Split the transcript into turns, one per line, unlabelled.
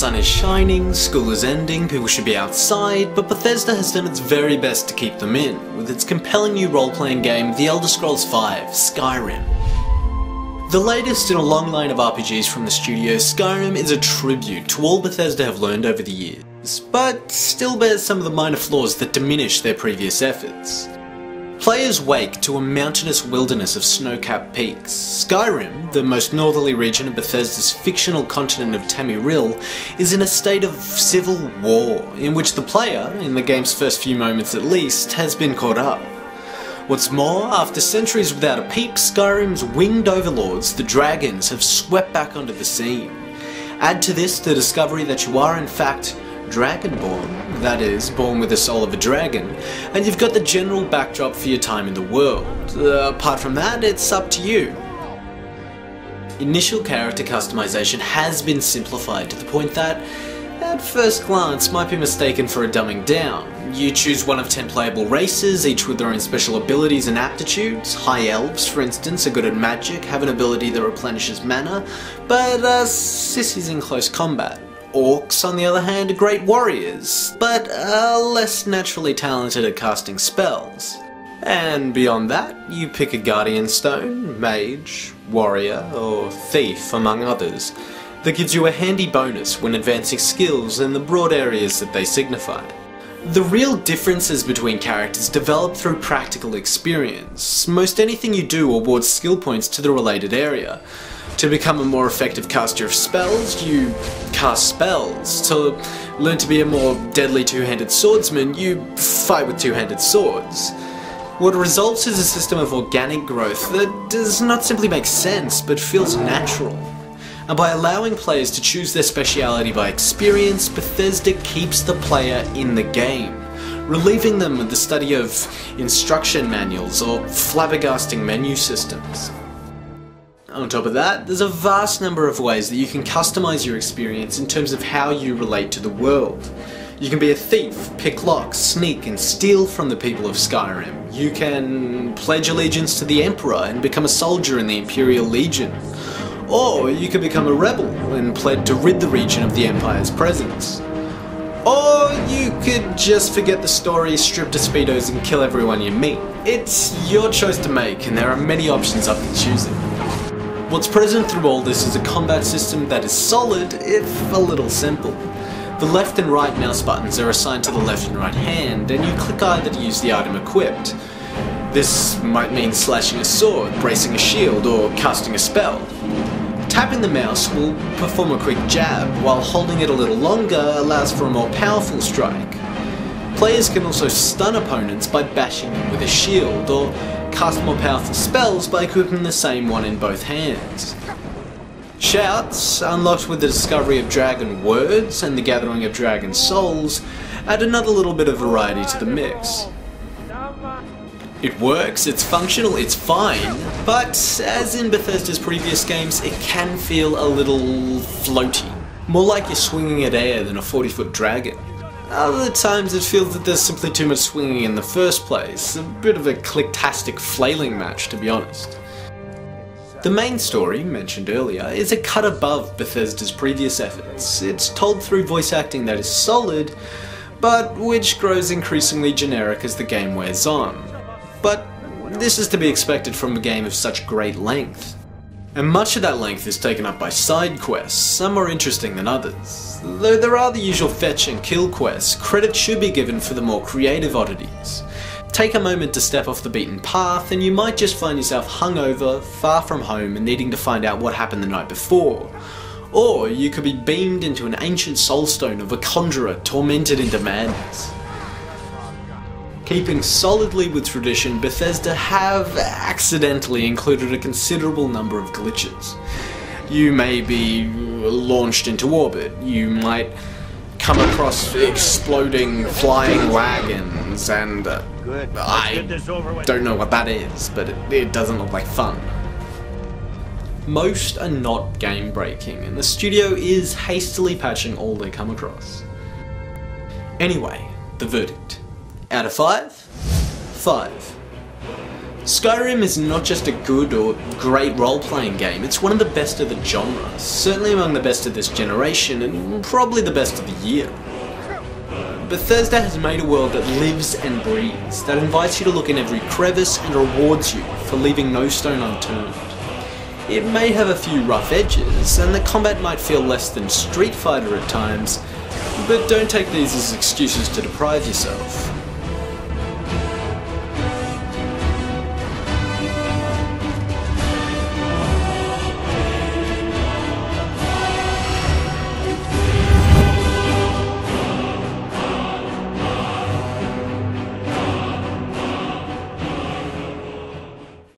sun is shining, school is ending, people should be outside, but Bethesda has done its very best to keep them in, with its compelling new role-playing game, The Elder Scrolls V: Skyrim. The latest in a long line of RPGs from the studio, Skyrim is a tribute to all Bethesda have learned over the years, but still bears some of the minor flaws that diminish their previous efforts. Players wake to a mountainous wilderness of snow-capped peaks. Skyrim, the most northerly region of Bethesda's fictional continent of Tamriel, is in a state of civil war, in which the player, in the game's first few moments at least, has been caught up. What's more, after centuries without a peep, Skyrim's winged overlords, the dragons, have swept back onto the scene. Add to this the discovery that you are in fact Dragonborn, that is, born with the soul of a dragon, and you've got the general backdrop for your time in the world. Apart from that, it's up to you. Initial character customization has been simplified to the point that, at first glance, might be mistaken for a dumbing down. You choose one of 10 playable races, each with their own special abilities and aptitudes. High elves, for instance, are good at magic, have an ability that replenishes mana, but sissies in close combat. Orcs, on the other hand, are great warriors, but are less naturally talented at casting spells. And beyond that, you pick a guardian stone, mage, warrior, or thief, among others, that gives you a handy bonus when advancing skills in the broad areas that they signify. The real differences between characters develop through practical experience. Most anything you do awards skill points to the related area. To become a more effective caster of spells, you cast spells. To learn to be a more deadly two-handed swordsman, you fight with two-handed swords. What results is a system of organic growth that does not simply make sense, but feels natural. And by allowing players to choose their speciality by experience, Bethesda keeps the player in the game, relieving them of the study of instruction manuals or flabbergasting menu systems. On top of that, there's a vast number of ways that you can customize your experience in terms of how you relate to the world. You can be a thief, pick locks, sneak and steal from the people of Skyrim. You can pledge allegiance to the Emperor and become a soldier in the Imperial Legion. Or you could become a rebel and pledge to rid the region of the Empire's presence. Or you could just forget the story, strip to speedos and kill everyone you meet. It's your choice to make, and there are many options up to choosing. What's present through all this is a combat system that is solid, if a little simple. The left and right mouse buttons are assigned to the left and right hand, and you click either to use the item equipped. This might mean slashing a sword, bracing a shield, or casting a spell. Tapping the mouse will perform a quick jab, while holding it a little longer allows for a more powerful strike. Players can also stun opponents by bashing them with a shield, or cast more powerful spells by equipping the same one in both hands. Shouts, unlocked with the discovery of dragon words and the gathering of dragon souls, add another little bit of variety to the mix. It works, it's functional, it's fine, but as in Bethesda's previous games, it can feel a little floaty. More like you're swinging at air than a 40-foot dragon. Other times it feels that there's simply too much swinging in the first place, a bit of a clicktastic flailing match to be honest. The main story, mentioned earlier, is a cut above Bethesda's previous efforts. It's told through voice acting that is solid, but which grows increasingly generic as the game wears on. But this is to be expected from a game of such great length. And much of that length is taken up by side quests, some more interesting than others. Though there are the usual fetch and kill quests, credit should be given for the more creative oddities. Take a moment to step off the beaten path and you might just find yourself hungover, far from home and needing to find out what happened the night before. Or you could be beamed into an ancient soulstone of a conjurer tormented into madness. Keeping solidly with tradition, Bethesda have accidentally included a considerable number of glitches. You may be launched into orbit, you might come across exploding flying wagons, and I don't know what that is, but it doesn't look like fun. Most are not game breaking, and the studio is hastily patching all they come across. Anyway, the verdict. Out of 5? 5. Skyrim is not just a good or great role-playing game, it's one of the best of the genre, certainly among the best of this generation, and probably the best of the year. Bethesda has made a world that lives and breathes, that invites you to look in every crevice and rewards you for leaving no stone unturned. It may have a few rough edges, and the combat might feel less than Street Fighter at times, but don't take these as excuses to deprive yourself.